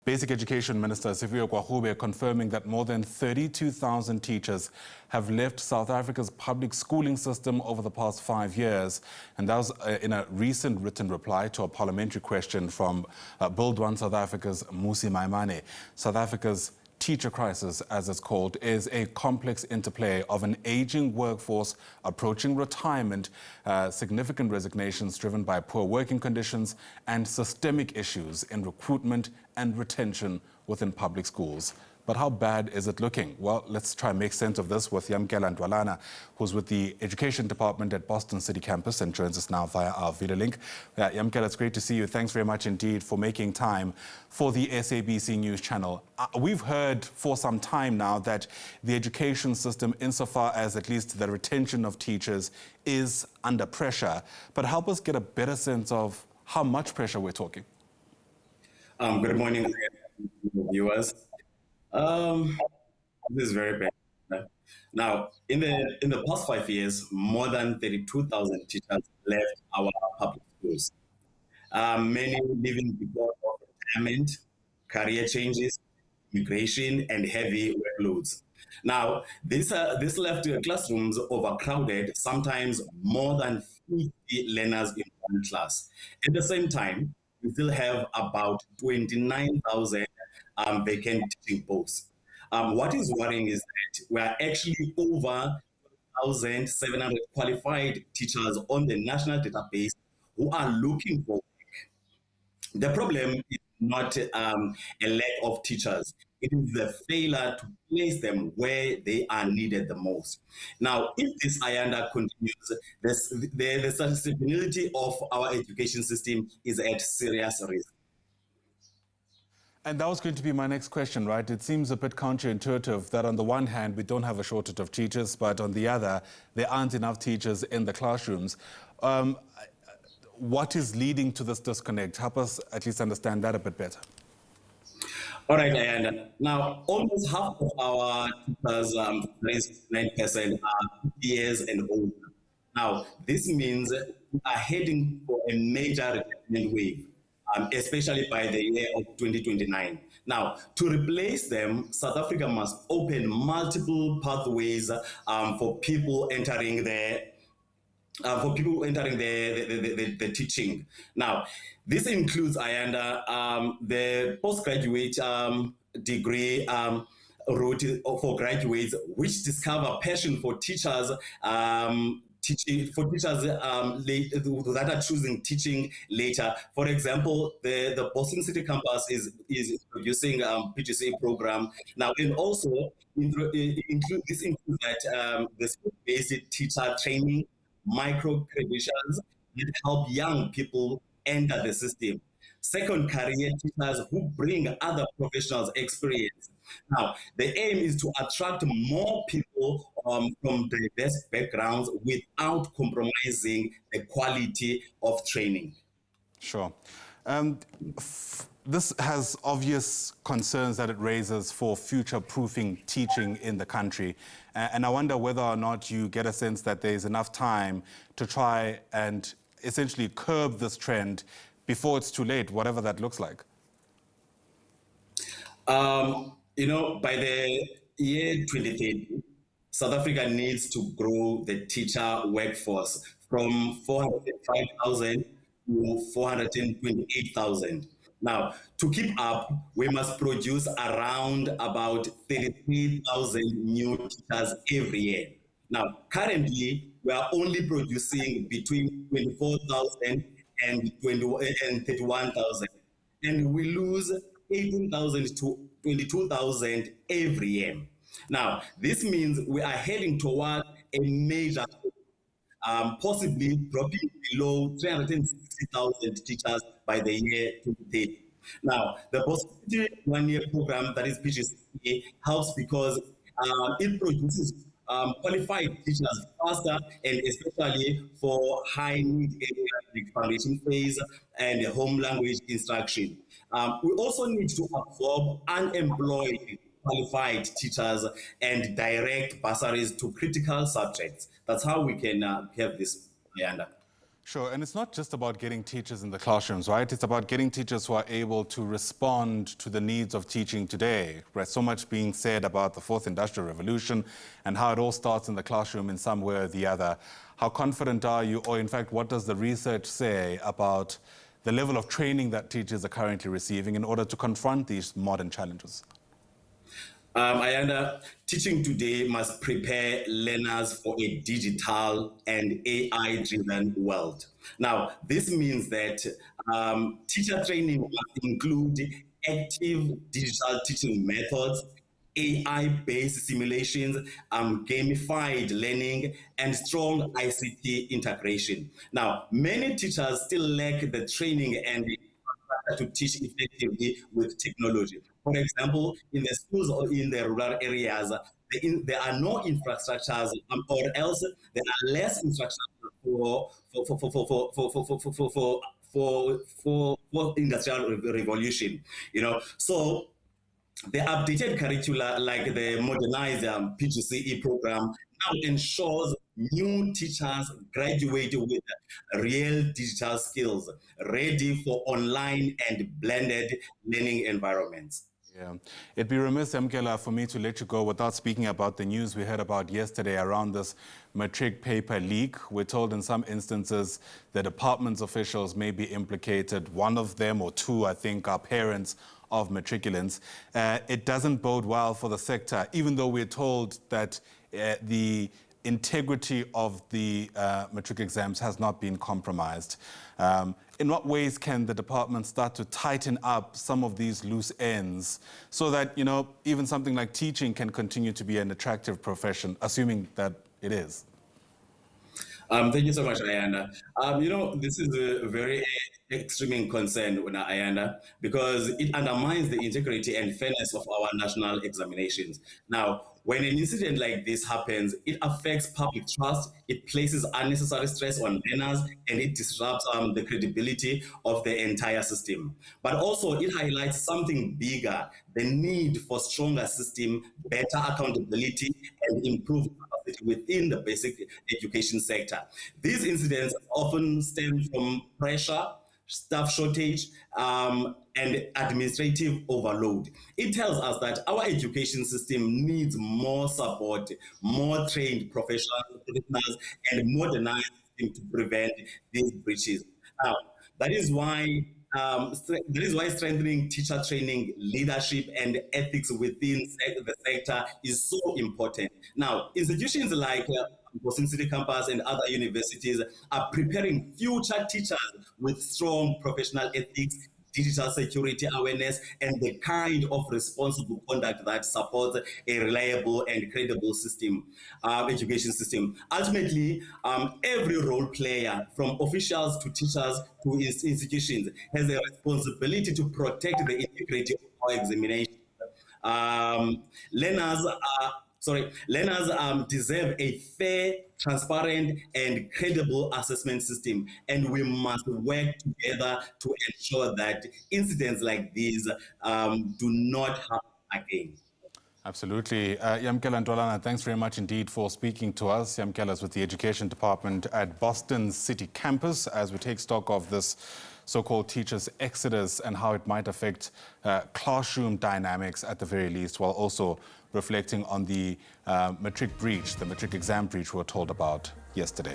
Basic Education Minister Siviwe Gwarube confirming that more than 32,000 teachers have left South Africa's public schooling system over the past 5 years. And that was in a recent written reply to a parliamentary question from Build One South Africa's Mmusi Maimane. South Africa's teacher crisis, as it's called, is a complex interplay of an aging workforce approaching retirement, significant resignations driven by poor working conditions, and systemic issues in recruitment and retention within public schools. But how bad is it looking? Well, let's try and make sense of this with Yamkela Ntwalana, who's with the Education Department at Boston City Campus and joins us now via our video link. Yamkela, it's great to see you. Thanks very much indeed for making time for the SABC News channel. We've heard for some time now that the education system, insofar as at least the retention of teachers, is under pressure. But help us get a better sense of how much pressure we're talking. Good morning, viewers. This is very bad. Now, in the past 5 years, more than 32,000 teachers left our public schools. Many leaving because of retirement, career changes, immigration, and heavy workloads. Now, this left classrooms overcrowded, sometimes more than 50 learners in one class. At the same time, we still have about 29,000 vacant teaching posts. What is worrying is that we are actually over 1,700 qualified teachers on the national database who are looking for work. The problem is not a lack of teachers. It is the failure to place them where they are needed the most. Now, if this agenda continues, the sustainability of our education system is at serious risk. And that was going to be my next question, right? It seems a bit counterintuitive that on the one hand, we don't have a shortage of teachers, but on the other, there aren't enough teachers in the classrooms. What is leading to this disconnect? Help us at least understand that a bit better. All right, and now almost half of our teachers, 9%, are 50 years and older. Now, this means we are heading for a major retirement wave, especially by the year of 2029. Now, to replace them, South Africa must open multiple pathways for people entering the teaching. Now, this includes the postgraduate degree route for graduates, which discover passion for teachers. That are choosing teaching later. For example, the Boston City campus is introducing PGC program now, and also this includes that the skill-based teacher training, micro credentials that help young people enter the system. Second, career teachers who bring other professionals' experience. Now, the aim is to attract more people from diverse backgrounds without compromising the quality of training. Sure. This has obvious concerns that it raises for future-proofing teaching in the country. And I wonder whether or not you get a sense that there's enough time to try and essentially curb this trend before it's too late, whatever that looks like. By the year 2030, South Africa needs to grow the teacher workforce from 405,000 to 428,000. Now, to keep up, we must produce around about 33,000 new teachers every year. Now, currently, we are only producing between 24,000 and 31,000, and we lose 18,000 to 22,000 every year. Now, this means we are heading toward a major, possibly dropping below 360,000 teachers by the year 2030. Now, the Possibility 1-year program, that is PGC, helps because it produces qualified teachers faster, and especially for high-need areas like foundation phase and home language instruction. We also need to absorb unemployed qualified teachers and direct bursaries to critical subjects. That's how we can have this agenda. Sure, and it's not just about getting teachers in the classrooms, right? It's about getting teachers who are able to respond to the needs of teaching today. Right? So much being said about the fourth industrial revolution and how it all starts in the classroom in some way or the other. How confident are you, or in fact, what does the research say about the level of training that teachers are currently receiving in order to confront these modern challenges? Teaching today must prepare learners for a digital and AI-driven world. Now, this means that teacher training must include active digital teaching methods, AI-based simulations, gamified learning, and strong ICT integration. Now, many teachers still lack the training and to teach effectively with technology. For example, in the schools or in the rural areas, there are no infrastructures, or else there are less infrastructure for industrial revolution. So the updated curricula, like the Modernizing P2CE program, now ensures new teachers graduate with real digital skills, ready for online and blended learning environments. Yeah, it'd be remiss, Yamkela, for me to let you go without speaking about the news we heard about yesterday around this matric paper leak. We're told in some instances the department's officials may be implicated. One of them, or two, I think, are parents of matriculants. It doesn't bode well for the sector, even though we're told that the integrity of the matric exams has not been compromised. In what ways can the department start to tighten up some of these loose ends so that, even something like teaching can continue to be an attractive profession, assuming that it is? Thank you so much, Ayanda. This is a very extreme concern, Ayanda, because it undermines the integrity and fairness of our national examinations. Now, when an incident like this happens, it affects public trust, it places unnecessary stress on learners, and it disrupts the credibility of the entire system. But also, it highlights something bigger, the need for stronger system, better accountability, and improved within the basic education sector. These incidents often stem from pressure, staff shortage, and administrative overload. It tells us that our education system needs more support, more trained professionals, and modernized system to prevent these breaches. Now, that is why strengthening teacher training, leadership, and ethics within the sector is so important. Now, institutions like Boston City Campus and other universities are preparing future teachers with strong professional ethics, digital security awareness, and the kind of responsible conduct that supports a reliable and credible education system. Ultimately, every role player, from officials to teachers to institutions, has a responsibility to protect the integrity of our examination. Learners deserve a fair, transparent, and credible assessment system, and we must work together to ensure that incidents like these do not happen again. Absolutely. Yamkela Ntwalana, thanks very much indeed for speaking to us. Yamkela is with the Education Department at Boston City Campus as we take stock of this so-called teachers' exodus and how it might affect classroom dynamics at the very least, while also reflecting on the matric breach, the matric exam breach we were told about yesterday.